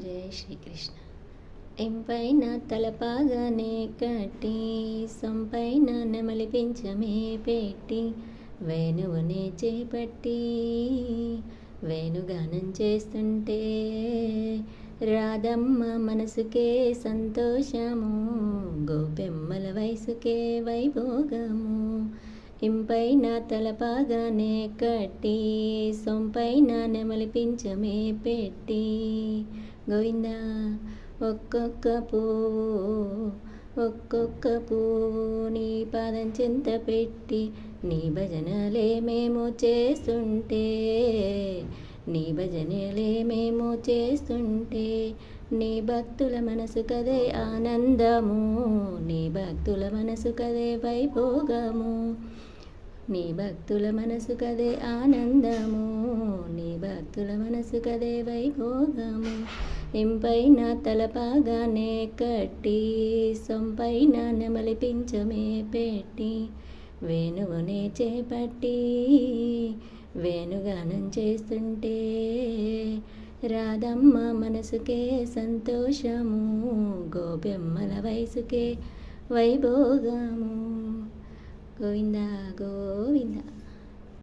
జై శ్రీకృష్ణ. ఇంపైన తలపాగానే కట్టి సొంపైన నెమలి పించమే పెట్టి వేణువునే చేపట్టి వేణుగానం చేస్తుంటే రాధమ్మ మనసుకే సంతోషము, గోపెమ్మల వయసుకే వైభోగము. ఇంపైన తలపాగానే కట్టి సొంపైన నెమలి పించమే పెట్టి గోవిందా ఒక్కొక్క పువ్వు నీ పాదం చింత పెట్టి నీ భజనలే మేము చేస్తుంటే నీ భక్తుల మనసు కదే ఆనందము, నీ భక్తుల మనసు కదే వైభోగము. నీ భక్తుల మనసు కదే ఆనందము, నీ భక్తుల మనసు కదే వైభోగము. ఇంపైన తలపాగానే కట్టి సొంపైన నెమలి పించమే పెట్టి వేణువునే చేపట్టి వేణుగానం చేస్తుంటే రాధమ్మ మనసుకే సంతోషము, గోపెమ్మల వయసుకే వైభోగము. గోవిందా గోవిందా.